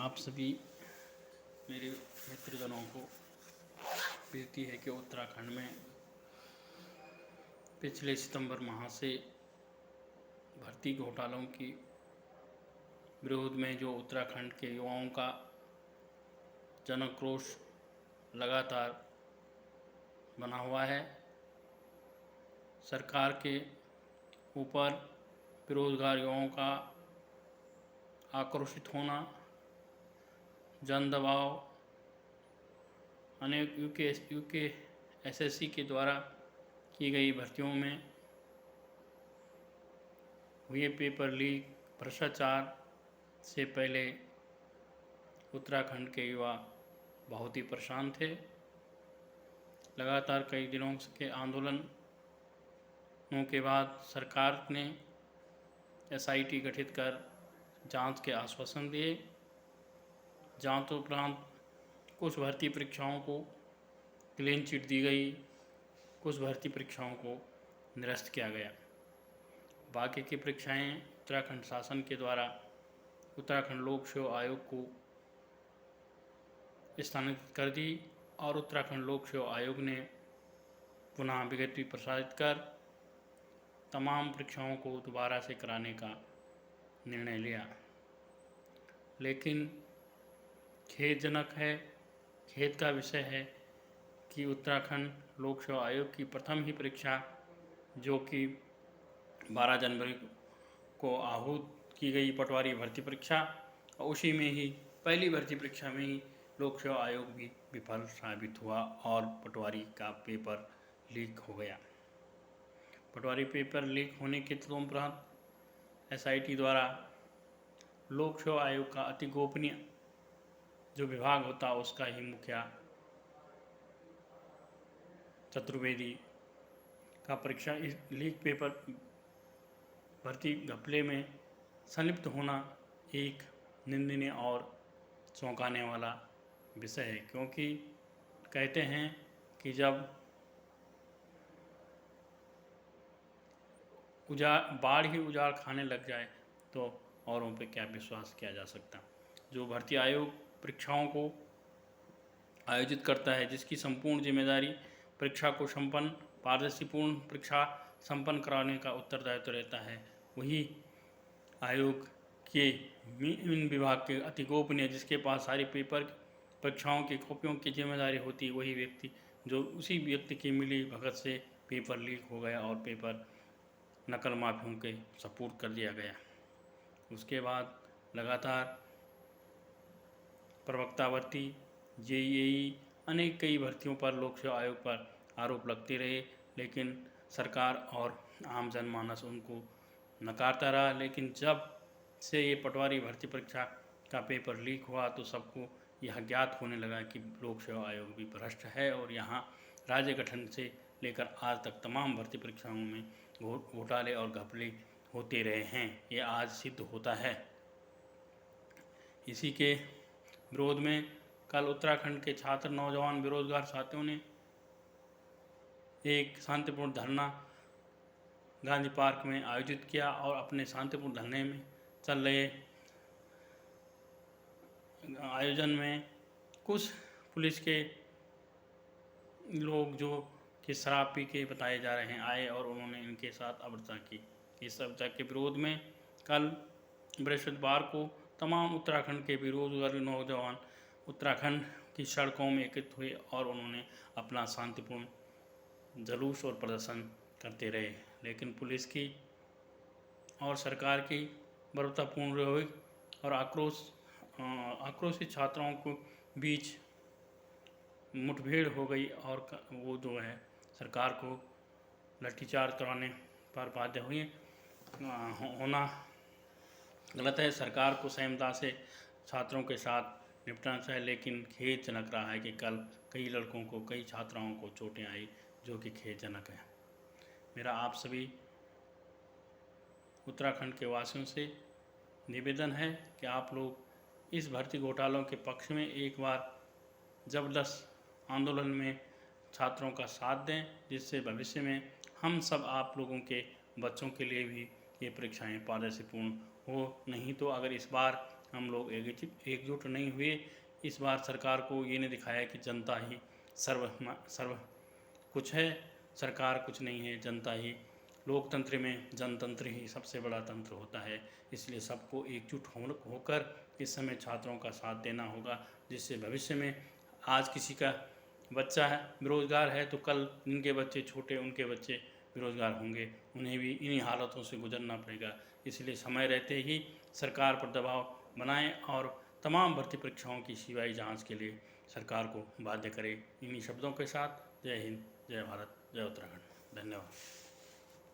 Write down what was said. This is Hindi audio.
आप सभी मेरे मित्रजनों को विनती है कि उत्तराखंड में पिछले सितंबर माह से भर्ती घोटालों की विरोध में जो उत्तराखंड के युवाओं का जनक्रोश लगातार बना हुआ है। सरकार के ऊपर बेरोजगार युवाओं का आक्रोशित होना, जन दबाव, अनेक यूके एसएससी के द्वारा की गई भर्तियों में हुए पेपर लीक, भ्रष्टाचार से पहले उत्तराखंड के युवा बहुत ही परेशान थे। लगातार कई दिनों के आंदोलनों के बाद सरकार ने एसआईटी गठित कर जांच के आश्वासन दिए। जांच उपरांत कुछ भर्ती परीक्षाओं को क्लीन चिट दी गई, कुछ भर्ती परीक्षाओं को निरस्त किया गया। बाकी की परीक्षाएं उत्तराखंड शासन के द्वारा उत्तराखंड लोक सेवा आयोग को स्थानांतरित कर दी और उत्तराखंड लोक सेवा आयोग ने पुनः विज्ञप्ति प्रसारित कर तमाम परीक्षाओं को दोबारा से कराने का निर्णय लिया। लेकिन खेदजनक है, खेद का विषय है कि उत्तराखंड लोक सेवा आयोग की प्रथम ही परीक्षा, जो कि 12 जनवरी को आहूत की गई पटवारी भर्ती परीक्षा, उसी में ही पहली भर्ती परीक्षा में ही लोक सेवा आयोग भी विफल साबित हुआ और पटवारी का पेपर लीक हो गया। पटवारी पेपर लीक होने के तुरंत उपरांत एसआईटी द्वारा लोक सेवा आयोग का अति गोपनीय जो विभाग होता उसका ही मुखिया चतुर्वेदी का परीक्षा इस लीक पेपर भर्ती घपले में संलिप्त होना एक निंदनीय और चौंकाने वाला विषय है, क्योंकि कहते हैं कि जब बाढ़ ही उजाड़ खाने लग जाए तो औरों पे क्या विश्वास किया जा सकता। जो भर्ती आयोग परीक्षाओं को आयोजित करता है, जिसकी संपूर्ण जिम्मेदारी परीक्षा को संपन्न पारदर्शीपूर्ण परीक्षा संपन्न कराने का उत्तरदायित्व रहता है, वही आयोग के इन विभाग के अति गोपनीय, जिसके पास सारी पेपर परीक्षाओं की कॉपियों की जिम्मेदारी होती, वही व्यक्ति, जो उसी व्यक्ति की मिली भगत से पेपर लीक हो गया और पेपर नकल माफियों के सपुर्द कर दिया गया। उसके बाद लगातार प्रवक्ता भर्ती, जेईई, अनेक कई भर्तियों पर लोक सेवा आयोग पर आरोप लगते रहे, लेकिन सरकार और आम जनमानस उनको नकारता रहा। लेकिन जब से ये पटवारी भर्ती परीक्षा का पेपर लीक हुआ तो सबको यह ज्ञात होने लगा कि लोक सेवा आयोग भी भ्रष्ट है और यहाँ राज्य गठन से लेकर आज तक तमाम भर्ती परीक्षाओं में घोटाले और घपले होते रहे हैं। ये आज सिद्ध होता है। इसी के विरोध में कल उत्तराखंड के छात्र नौजवान बेरोजगार साथियों ने एक शांतिपूर्ण धरना गांधी पार्क में आयोजित किया और अपने शांतिपूर्ण धरने में चल रहे आयोजन में कुछ पुलिस के लोग जो कि शराब पी के बताए जा रहे हैं आए और उन्होंने इनके साथ अभद्रता की। इस अभद्रता के विरोध में कल बृहस्पतिवार को तमाम उत्तराखंड के बेरोजगार नौजवान उत्तराखंड की सड़कों में एकत्रित हुए और उन्होंने अपना शांतिपूर्ण जुलूस और प्रदर्शन करते रहे। लेकिन पुलिस की और सरकार की बर्बरतापूर्ण रवैया और आक्रोशित छात्रों के बीच मुठभेड़ हो गई और वो जो है सरकार को लाठीचार्ज कराने पर बाध्य हुए। होना गलत है, सरकार को संयमता से छात्रों के साथ निपटना चाहिए, लेकिन खेदजनक रहा है कि कल कई लड़कों को, कई छात्राओं को चोटें आई, जो कि खेदजनक है। मेरा आप सभी उत्तराखंड के वासियों से निवेदन है कि आप लोग इस भर्ती घोटालों के पक्ष में एक बार जबरदस्त आंदोलन में छात्रों का साथ दें, जिससे भविष्य में हम सब आप लोगों के बच्चों के लिए भी ये परीक्षाएं पारदर्शीपूर्ण हो। नहीं तो अगर इस बार हम लोग एकजुट नहीं हुए। इस बार सरकार को ये नहीं दिखाया कि जनता ही सर्व कुछ है, सरकार कुछ नहीं है, जनता ही। लोकतंत्र में जनतंत्र ही सबसे बड़ा तंत्र होता है, इसलिए सबको एकजुट होकर इस समय छात्रों का साथ देना होगा, जिससे भविष्य में आज किसी का बच्चा है बेरोज़गार है तो कल जिनके बच्चे छोटे उनके बच्चे बेरोज़गार होंगे, उन्हें भी इन्हीं हालातों से गुजरना पड़ेगा। इसलिए समय रहते ही सरकार पर दबाव बनाएं और तमाम भर्ती परीक्षाओं की सीबीआई जांच के लिए सरकार को बाध्य करें। इन्हीं शब्दों के साथ जय हिंद, जय भारत, जय उत्तराखंड। धन्यवाद।